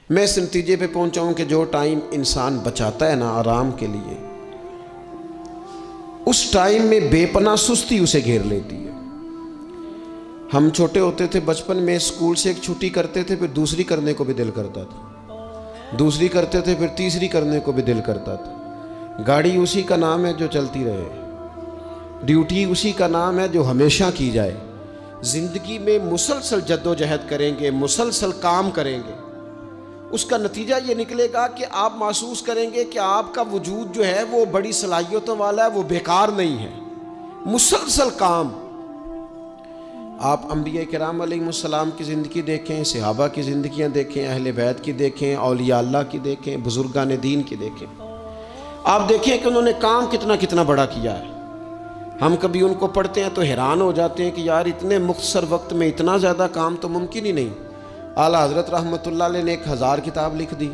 मैं इस नतीजे पे पहुंचा हूं कि जो टाइम इंसान बचाता है ना आराम के लिए, उस टाइम में बेपनाह सुस्ती उसे घेर लेती है। हम छोटे होते थे, बचपन में स्कूल से एक छुट्टी करते थे, फिर दूसरी करने को भी दिल करता था, दूसरी करते थे, फिर तीसरी करने को भी दिल करता था। गाड़ी उसी का नाम है जो चलती रहे, ड्यूटी उसी का नाम है जो हमेशा की जाए। ज़िंदगी में मुसलसल जद्दोजहद करेंगे, मुसलसल काम करेंगे, उसका नतीजा ये निकलेगा कि आप महसूस करेंगे कि आपका वजूद जो है वो बड़ी सलाहियतों वाला है, वो बेकार नहीं है। मुसलसल काम। आप अंबिया किराम अलैहिमुस्सलाम की ज़िंदगी देखें, सहाबा की ज़िंदगियाँ देखें, अहले बैत की देखें, औलिया अल्लाह की देखें, बुजुर्गान दीन की देखें। आप देखें कि उन्होंने काम कितना कितना बड़ा किया है। हम कभी उनको पढ़ते हैं तो हैरान हो जाते हैं कि यार इतने मुख्तसर वक्त में इतना ज़्यादा काम तो मुमकिन ही नहीं। आला हज़रत रहमतुल्लाह अलैह ने 1000 किताब लिख दी।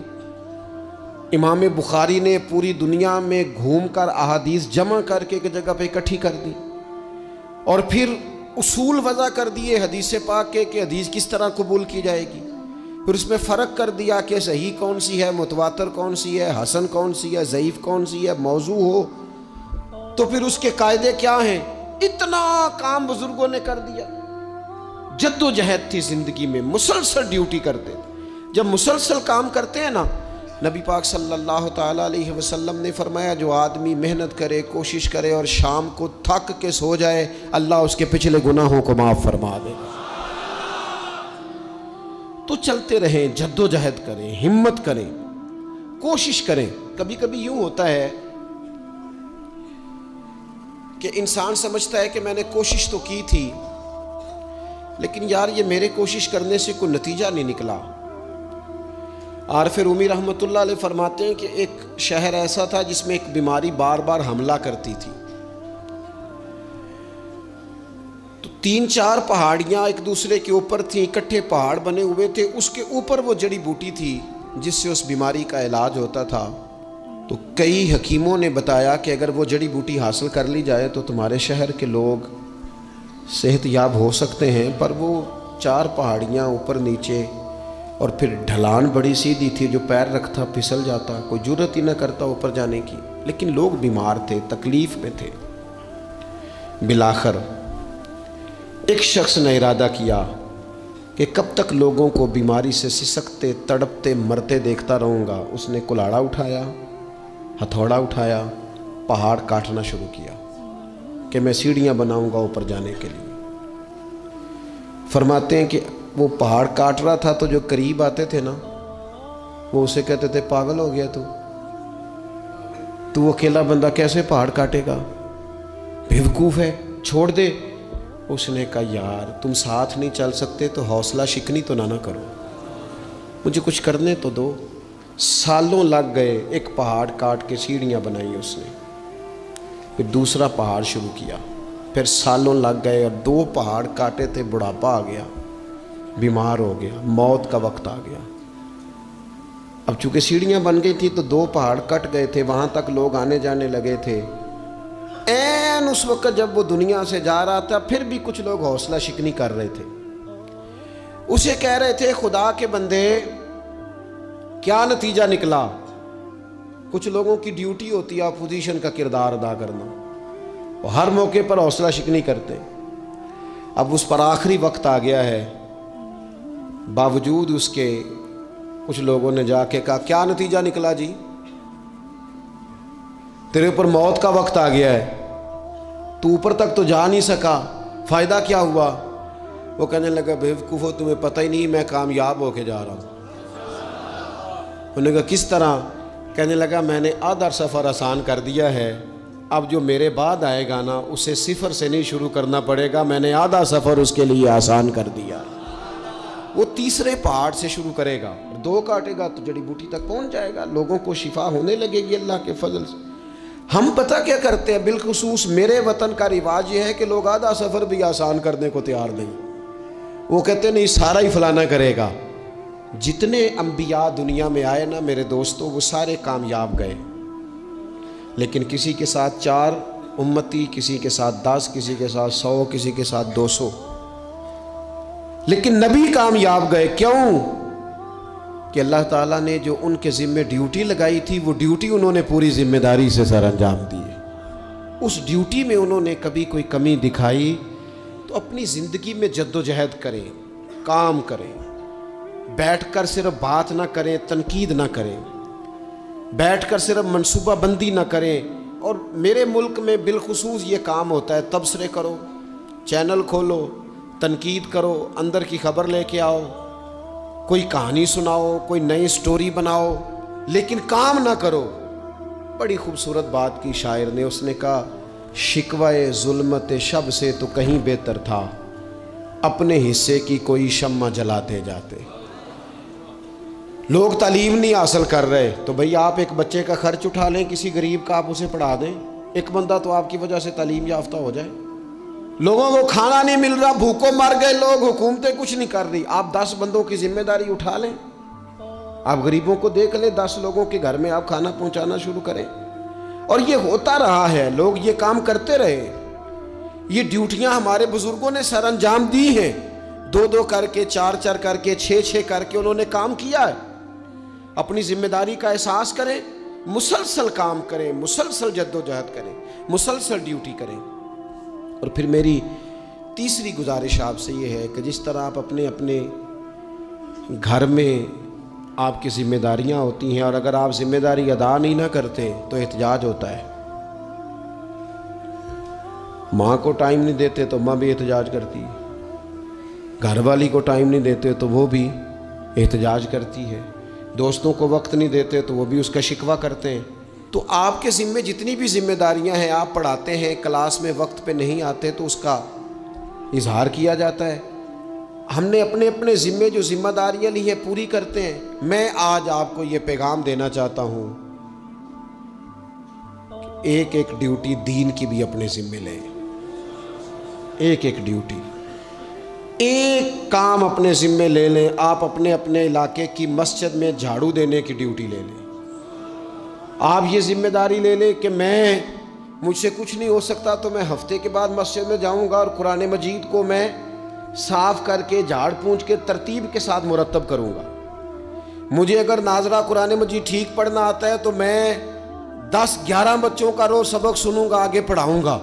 इमाम बुखारी ने पूरी दुनिया में घूम कर अहादीस जमा करके एक जगह पे इकट्ठी कर दी और फिर उसूल वज़ा कर दिए हदीस पाक के कि हदीस किस तरह कबूल की जाएगी। फिर उसमें फ़र्क कर दिया कि सही कौन सी है, मुतवातर कौन सी है, हसन कौन सी है, ज़ईफ़ कौन सी है, मौजू हो तो फिर उसके कायदे क्या हैं। इतना काम बुजुर्गों ने कर दिया। जद्दोजहद थी ज़िंदगी में, मुसलसल ड्यूटी करते थे। जब मुसलसल काम करते हैं ना, नबी पाक सल्लल्लाहु ताला अलैहि वसल्लम ने फरमाया जो आदमी मेहनत करे, कोशिश करे और शाम को थक के सो जाए, अल्लाह उसके पिछले गुनाहों को माफ़ फरमा देगा। तो चलते रहें, जद्दोजहद करें, हिम्मत करें, कोशिश करें। कभी कभी यूँ होता है कि इंसान समझता है कि मैंने कोशिश तो की थी, लेकिन यार ये मेरे कोशिश करने से कोई नतीजा नहीं निकला। आरिफ रूमी रहमतुल्लाह अलैह फरमाते हैं कि एक शहर ऐसा था जिसमें एक बीमारी बार बार हमला करती थी। तो 3-4 पहाड़ियाँ एक दूसरे के ऊपर थी, इकट्ठे पहाड़ बने हुए थे, उसके ऊपर वो जड़ी बूटी थी जिससे उस बीमारी का इलाज होता था। तो कई हकीमों ने बताया कि अगर वो जड़ी बूटी हासिल कर ली जाए तो तुम्हारे शहर के लोग सेहतयाब हो सकते हैं। पर वो 4 पहाड़ियाँ ऊपर नीचे और फिर ढलान बड़ी सीधी थी, जो पैर रखता फिसल जाता, कोई जुर्रत ही न करता ऊपर जाने की। लेकिन लोग बीमार थे, तकलीफ़ में थे। बिलाखर एक शख्स ने इरादा किया कि कब तक लोगों को बीमारी से सिसकते, तड़पते, मरते देखता रहूँगा। उसने कुल्हाड़ा उठाया, हथौड़ा उठाया, पहाड़ काटना शुरू किया कि मैं सीढ़ियाँ बनाऊँगा ऊपर जाने के लिए। फरमाते हैं कि वो पहाड़ काट रहा था तो जो करीब आते थे ना, वो उसे कहते थे पागल हो गया तू अकेला बंदा कैसे पहाड़ काटेगा, बेवकूफ़ है, छोड़ दे। उसने कहा यार तुम साथ नहीं चल सकते तो हौसला शिकनी तो ना करो, मुझे कुछ करने तो दो। सालों लग गए, एक पहाड़ काट के सीढ़ियाँ बनाई उसने। फिर दूसरा पहाड़ शुरू किया, फिर सालों लग गए और 2 पहाड़ काटे थे। बुढ़ापा आ गया, बीमार हो गया, मौत का वक्त आ गया। अब चूँकि सीढ़ियाँ बन गई थी तो 2 पहाड़ कट गए थे, वहाँ तक लोग आने जाने लगे थे। ऐन उस वक्त जब वो दुनिया से जा रहा था, फिर भी कुछ लोग हौसला शिकनी कर रहे थे। उसे कह रहे थे खुदा के बंदे क्या नतीजा निकला। कुछ लोगों की ड्यूटी होती है अपोजिशन का किरदार अदा करना, वो हर मौके पर हौसला शिकनी करते। अब उस पर आखिरी वक्त आ गया है, बावजूद उसके कुछ लोगों ने जाके कहा क्या नतीजा निकला जी, तेरे ऊपर मौत का वक्त आ गया है, तू ऊपर तक तो जा नहीं सका, फ़ायदा क्या हुआ। वो कहने लगा बेवकूफ़ो तुम्हें पता ही नहीं मैं कामयाब होके जा रहा हूँ। उन्होंने कहा किस तरह। कहने लगा मैंने आधा सफ़र आसान कर दिया है, अब जो मेरे बाद आएगा ना उसे सिफर से नहीं शुरू करना पड़ेगा, मैंने आधा सफ़र उसके लिए आसान कर दिया। वो तीसरे पहाड़ से शुरू करेगा, 2 काटेगा तो जड़ी बूटी तक पहुंच जाएगा, लोगों को शिफा होने लगेगी अल्लाह के फजल से। हम पता क्या करते हैं, बिलखुसूस मेरे वतन का रिवाज ये है कि लोग आधा सफ़र भी आसान करने को तैयार नहीं। वो कहते नहीं सारा ही फलाना करेगा। जितने अंबिया दुनिया में आए ना मेरे दोस्तों, वो सारे कामयाब गए, लेकिन किसी के साथ 4 उम्मती, किसी के साथ 10, किसी के साथ 100, किसी के साथ 200, लेकिन नबी कामयाब गए। क्यों? कि अल्लाह ताला ने जो उनके ज़िम्मे ड्यूटी लगाई थी वो ड्यूटी उन्होंने पूरी जिम्मेदारी से सर अंजाम दी। उस ड्यूटी में उन्होंने कभी कोई कमी दिखाई तो अपनी ज़िंदगी में जद्दोजहद करें, काम करें, बैठकर सिर्फ बात ना करें, तनकीद ना करें, बैठकर सिर्फ मनसूबा बंदी ना करें। और मेरे मुल्क में बिलखुसूस ये काम होता है, तबसरे करो, चैनल खोलो, तनकीद करो, अंदर की खबर लेके आओ, कोई कहानी सुनाओ, कोई नई स्टोरी बनाओ, लेकिन काम ना करो। बड़ी खूबसूरत बात की शायर ने, उसने कहा शिकवाए जुल्मत शब से तो कहीं बेहतर था, अपने हिस्से की कोई शम्मा जलाते जाते। लोग तालीम नहीं हासिल कर रहे तो भई आप एक बच्चे का खर्च उठा लें, किसी गरीब का आप उसे पढ़ा दें, एक बंदा तो आपकी वजह से तालीम याफ्ता हो जाए। लोगों को खाना नहीं मिल रहा, भूखों मर गए लोग, हुकूमतें कुछ नहीं कर रही, आप 10 बंदों की जिम्मेदारी उठा लें, आप गरीबों को देख लें, 10 लोगों के घर में आप खाना पहुंचाना शुरू करें। और ये होता रहा है, लोग ये काम करते रहे, ये ड्यूटियां हमारे बुजुर्गों ने सर अंजाम दी हैं, 2-2 करके, 4-4 करके, 6-6 करके उन्होंने काम किया है। अपनी जिम्मेदारी का एहसास करें, मुसलसल काम करें, मुसलसल जद्दोजहद करें, मुसलसल ड्यूटी करें। और फिर मेरी तीसरी गुजारिश आपसे ये है कि जिस तरह आप अपने अपने घर में आपकी जिम्मेदारियां होती हैं और अगर आप जिम्मेदारी अदा नहीं ना करते तो एहतजाज होता है। माँ को टाइम नहीं देते तो माँ भी एहतजाज करती है, घर वाली को टाइम नहीं देते तो वो भी एहतजाज करती है, दोस्तों को वक्त नहीं देते तो वो भी उसका शिकवा करते हैं। तो आपके ज़िम्मे जितनी भी जिम्मेदारियां हैं, आप पढ़ाते हैं, क्लास में वक्त पे नहीं आते तो उसका इजहार किया जाता है। हमने अपने अपने ज़िम्मे जो जिम्मेदारियां ली हैं पूरी करते हैं। मैं आज आपको ये पैगाम देना चाहता हूँ, एक एक ड्यूटी दीन की भी अपने ज़िम्मे लें, एक एक ड्यूटी, एक काम अपने ज़िम्मे ले लें। आप अपने अपने इलाके की मस्जिद में झाड़ू देने की ड्यूटी ले लें। आप ये जिम्मेदारी ले लें कि मुझसे कुछ नहीं हो सकता तो मैं हफ्ते के बाद मस्जिद में जाऊंगा और कुरान मजीद को मैं साफ़ करके झाड़ पूंछ के तरतीब के साथ मुरतब करूंगा। मुझे अगर नाजरा कुरान मजीद ठीक पढ़ना आता है तो मैं 10-11 बच्चों का रोज़ सबक सुनूंगा, आगे पढ़ाऊंगा।